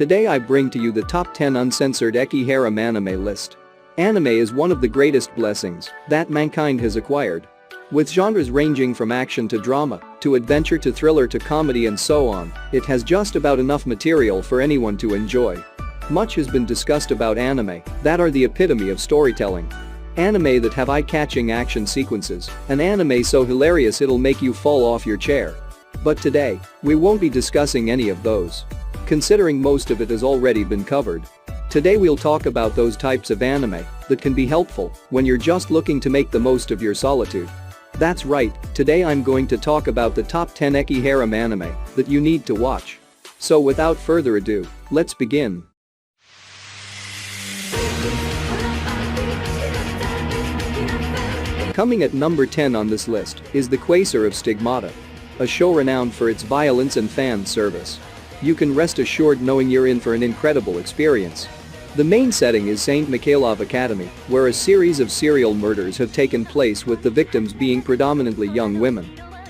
Today I bring to you the top 10 uncensored Ecchi Harem anime list. Anime is one of the greatest blessings that mankind has acquired. With genres ranging from action to drama, to adventure to thriller to comedy and so on, it has just about enough material for anyone to enjoy. Much has been discussed about anime that are the epitome of storytelling. Anime that have eye-catching action sequences, an anime so hilarious it'll make you fall off your chair. But today, we won't be discussing any of those, considering most of it has already been covered. Today we'll talk about those types of anime that can be helpful when you're just looking to make the most of your solitude. That's right, today I'm going to talk about the top 10 Ecchi Harem anime that you need to watch. So without further ado, let's begin. Coming at number 10 on this list is the Quasar of Stigmata, a show renowned for its violence and fan service. You can rest assured knowing you're in for an incredible experience. The main setting is St. Mikhailov Academy, where a series of serial murders have taken place with the victims being predominantly young women.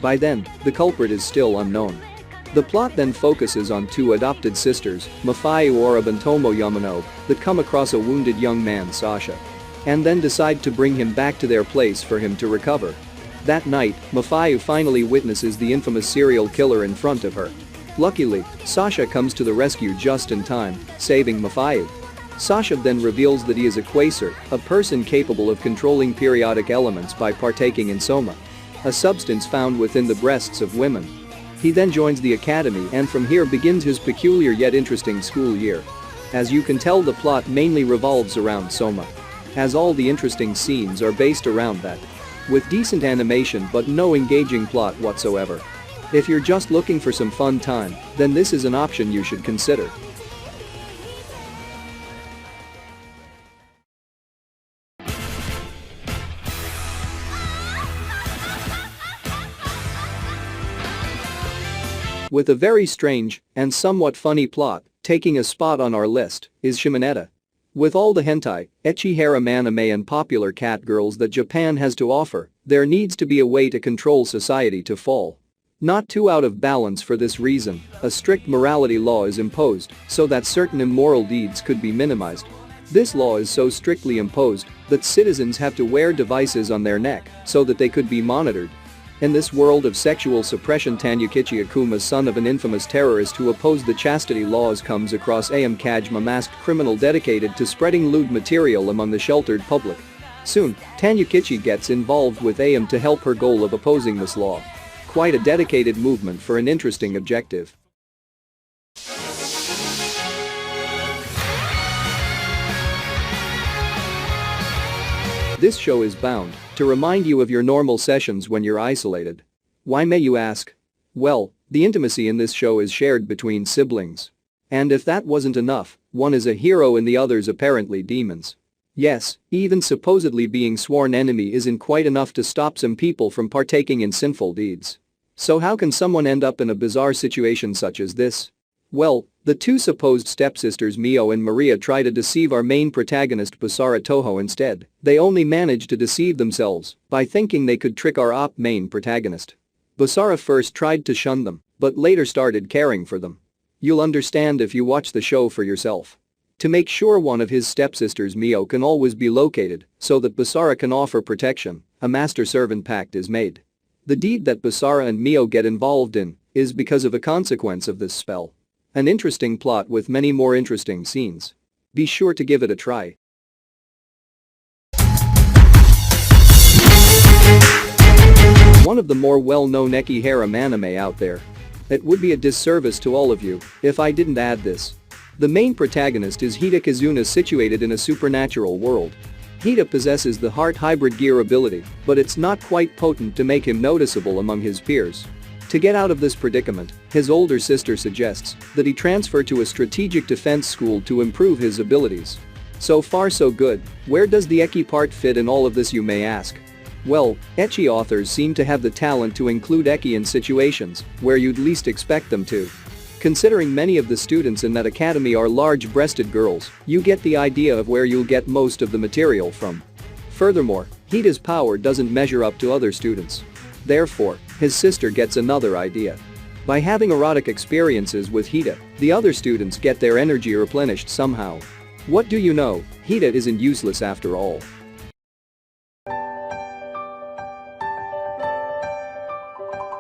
By then, the culprit is still unknown. The plot then focuses on two adopted sisters, Mafayu Orab and Tomo Yamanobe, that come across a wounded young man Sasha, and then decide to bring him back to their place for him to recover. That night, Mafayu finally witnesses the infamous serial killer in front of her. Luckily, Sasha comes to the rescue just in time, saving Mafayu. Sasha then reveals that he is a Quasar, a person capable of controlling periodic elements by partaking in soma, a substance found within the breasts of women. He then joins the academy and from here begins his peculiar yet interesting school year. As you can tell, the plot mainly revolves around soma, as all the interesting scenes are based around that, with decent animation but no engaging plot whatsoever. If you're just looking for some fun time, then this is an option you should consider. With a very strange and somewhat funny plot, taking a spot on our list is Shimoneta. With all the hentai, ecchi harem anime and popular cat girls that Japan has to offer, there needs to be a way to control society to fall not too out of balance. For this reason, a strict morality law is imposed so that certain immoral deeds could be minimized. This law is so strictly imposed that citizens have to wear devices on their neck so that they could be monitored. In this world of sexual suppression, Tanyukichi Akuma, son of an infamous terrorist who opposed the chastity laws, comes across Am Kajima, masked criminal dedicated to spreading lewd material among the sheltered public. Soon, Tanyukichi gets involved with Am to help her goal of opposing this law. Quite a dedicated movement for an interesting objective. This show is bound to remind you of your normal sessions when you're isolated. Why, may you ask? Well, the intimacy in this show is shared between siblings. And if that wasn't enough, one is a hero and the other's apparently demons. Yes, even supposedly being sworn enemy isn't quite enough to stop some people from partaking in sinful deeds. So how can someone end up in a bizarre situation such as this? Well, the two supposed stepsisters Mio and Maria try to deceive our main protagonist Basara Toho. Instead, they only manage to deceive themselves by thinking they could trick our main protagonist. Basara first tried to shun them, but later started caring for them. You'll understand if you watch the show for yourself. To make sure one of his stepsisters Mio can always be located so that Basara can offer protection, a master-servant pact is made. The deed that Basara and Mio get involved in is because of a consequence of this spell. An interesting plot with many more interesting scenes. Be sure to give it a try. One of the more well-known ecchi harem anime out there. It would be a disservice to all of you if I didn't add this. The main protagonist is Hida Kazuna, situated in a supernatural world. Hida possesses the heart hybrid gear ability, but it's not quite potent to make him noticeable among his peers. To get out of this predicament, his older sister suggests that he transfer to a strategic defense school to improve his abilities. So far so good. Where does the ecchi part fit in all of this, you may ask? Well, ecchi authors seem to have the talent to include ecchi in situations where you'd least expect them to. Considering many of the students in that academy are large-breasted girls, you get the idea of where you'll get most of the material from. Furthermore, Hida's power doesn't measure up to other students. Therefore, his sister gets another idea. By having erotic experiences with Hida, the other students get their energy replenished somehow. What do you know, Hida isn't useless after all.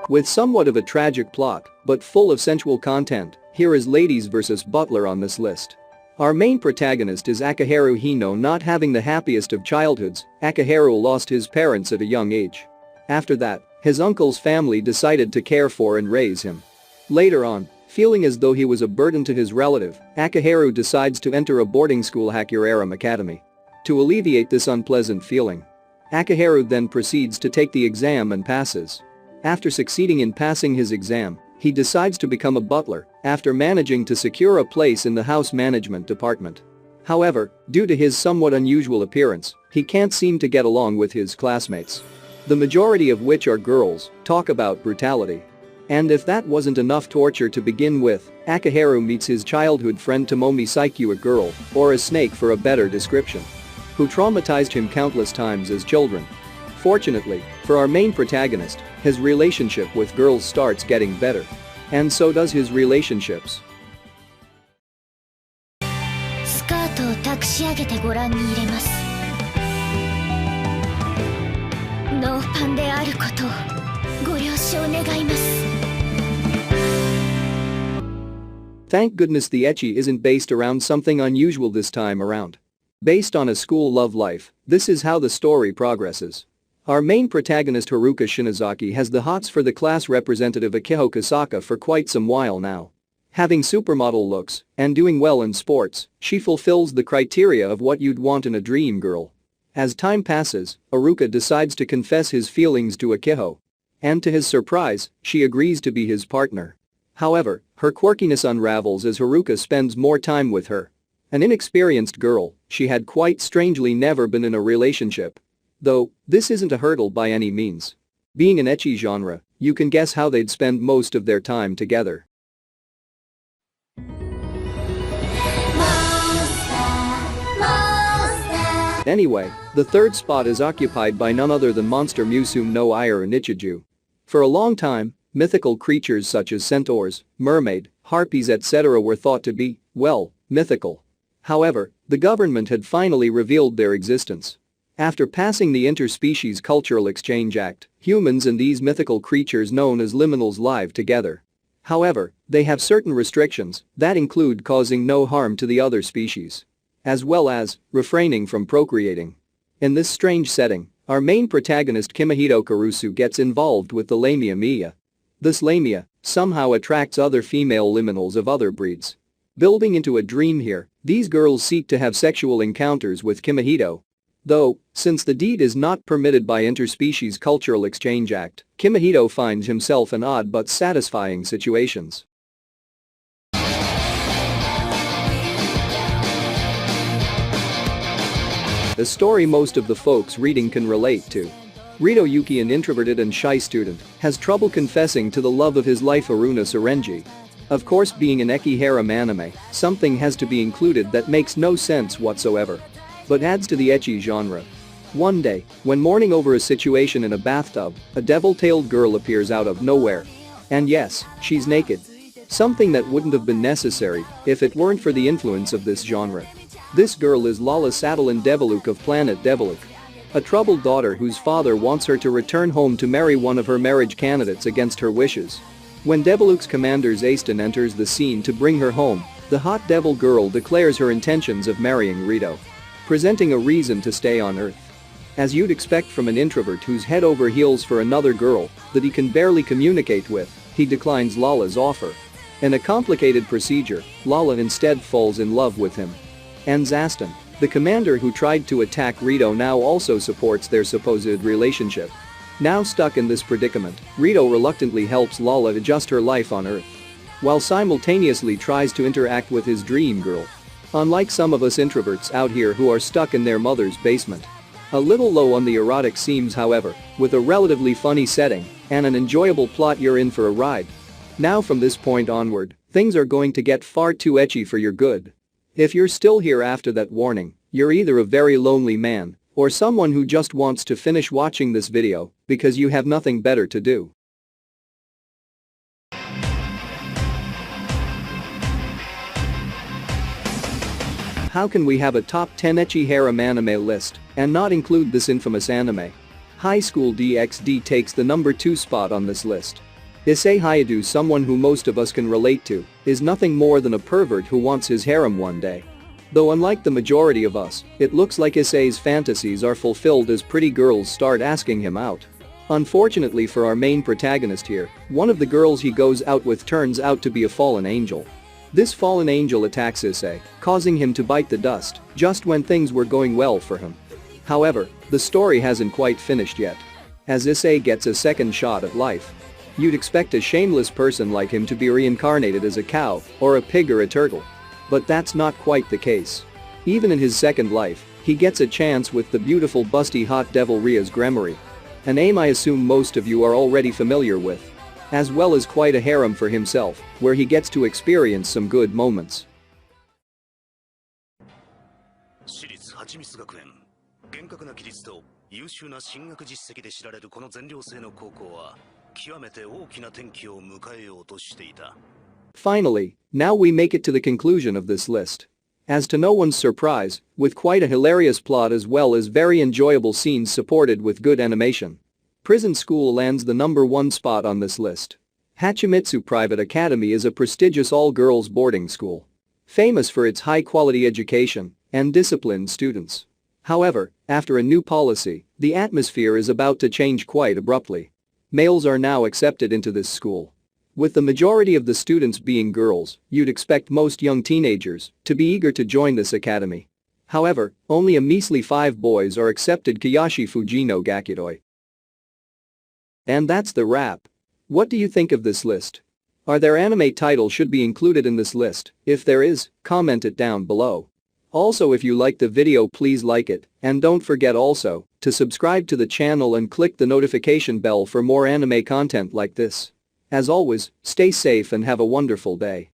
With somewhat of a tragic plot, but full of sensual content, here is Ladies vs Butler on this list. Our main protagonist is Akiharu Hino. Not having the happiest of childhoods, Akiharu lost his parents at a young age. After that, his uncle's family decided to care for and raise him. Later on, feeling as though he was a burden to his relative, Akiharu decides to enter a boarding school Harem Academy. To alleviate this unpleasant feeling, Akiharu then proceeds to take the exam and passes. After succeeding in passing his exam, he decides to become a butler after managing to secure a place in the house management department. However, due to his somewhat unusual appearance, he can't seem to get along with his classmates. The majority of which are girls, talk about brutality. And if that wasn't enough torture to begin with, Akiharu meets his childhood friend Tomomi Saikyu, a girl, or a snake for a better description, who traumatized him countless times as children. Fortunately, for our main protagonist, his relationship with girls starts getting better. And so does his relationships. スカートを託し上げてご覧に入れます。ノーパンであることをご了承願います。 Thank goodness the ecchi isn't based around something unusual this time around. Based on a school love life, this is how the story progresses. Our main protagonist Haruka Shinozaki has the hots for the class representative Akiho Kasaka for quite some while now. Having supermodel looks and doing well in sports, she fulfills the criteria of what you'd want in a dream girl. As time passes, Haruka decides to confess his feelings to Akiho. And to his surprise, she agrees to be his partner. However, her quirkiness unravels as Haruka spends more time with her. An inexperienced girl, she had quite strangely never been in a relationship. Though, this isn't a hurdle by any means. Being an ecchi genre, you can guess how they'd spend most of their time together. Anyway, the third spot is occupied by none other than monster Musume no Ire Nichiju. For a long time, mythical creatures such as centaurs, mermaid, harpies etc. were thought to be, well, mythical. However, the government had finally revealed their existence. After passing the Interspecies Cultural Exchange Act, humans and these mythical creatures known as liminals live together. However, they have certain restrictions that include causing no harm to the other species, as well as refraining from procreating. In this strange setting, our main protagonist Kimihito Karusu gets involved with the lamia Mia. This lamia somehow attracts other female liminals of other breeds. Building into a dream here, these girls seek to have sexual encounters with Kimihito. Though, since the deed is not permitted by Interspecies Cultural Exchange Act, Kimihito finds himself in odd but satisfying situations. A story most of the folks reading can relate to. Rito Yuki, an introverted and shy student, has trouble confessing to the love of his life Aruna Sarenji. Of course, being an Ecchi harem anime, something has to be included that makes no sense whatsoever, but adds to the ecchi genre. One day, when mourning over a situation in a bathtub, a devil-tailed girl appears out of nowhere. And yes, she's naked. Something that wouldn't have been necessary if it weren't for the influence of this genre. This girl is Lala Sadalin Deviluk of planet Deviluk, a troubled daughter whose father wants her to return home to marry one of her marriage candidates against her wishes. When Deviluk's commander Zayston enters the scene to bring her home, the hot devil girl declares her intentions of marrying Rito, presenting a reason to stay on Earth. As you'd expect from an introvert who's head over heels for another girl that he can barely communicate with, he declines Lala's offer. In a complicated procedure, Lala instead falls in love with him. And Zayston, the commander who tried to attack Rito, now also supports their supposed relationship. Now stuck in this predicament, Rito reluctantly helps Lala adjust her life on Earth, while simultaneously tries to interact with his dream girl. Unlike some of us introverts out here who are stuck in their mother's basement. A little low on the erotic seams, however, with a relatively funny setting and an enjoyable plot, you're in for a ride. Now from this point onward, things are going to get far too ecchi for your good. If you're still here after that warning, you're either a very lonely man or someone who just wants to finish watching this video because you have nothing better to do. how can we have a top 10 ecchi harem anime list and not include this infamous anime? High School DxD takes the number 2 spot on this list. Issei Hayadu, someone who most of us can relate to, is nothing more than a pervert who wants his harem one day. Though unlike the majority of us, it looks like Issei's fantasies are fulfilled as pretty girls start asking him out. Unfortunately for our main protagonist here, one of the girls he goes out with turns out to be a fallen angel. This fallen angel attacks Issei, causing him to bite the dust just when things were going well for him. However, the story hasn't quite finished yet. As Issei gets a second shot at life. You'd expect a shameless person like him to be reincarnated as a cow, or a pig or a turtle. But that's not quite the case. Even in his second life, he gets a chance with the beautiful busty hot devil Ria's Gremory. An aim I assume most of you are already familiar with. As well as quite a harem for himself, where he gets to experience some good moments. 私立はちみつ学園厳格な規律と優秀な進学実績で知られるこの全寮制の高校は極めて大きな転機を迎えようとしていた。 Finally, now we make it to the conclusion of this list. As to no one's surprise, with quite a hilarious plot as well as very enjoyable scenes supported with good animation. Prison School lands the number 1 spot on this list. Hachimitsu Private Academy is a prestigious all-girls boarding school. Famous for its high-quality education and disciplined students. However, after a new policy, the atmosphere is about to change quite abruptly. Males are now accepted into this school. With the majority of the students being girls, you'd expect most young teenagers to be eager to join this academy. However, only a measly 5 boys are accepted Kiyoshi Fuji no Gakiroi. And that's the wrap. What do you think of this list? Are there anime titles should be included in this list? If there is, comment it down below. Also, if you liked the video, please like it, and don't forget also to subscribe to the channel and click the notification bell for more anime content like this. As always, stay safe and have a wonderful day.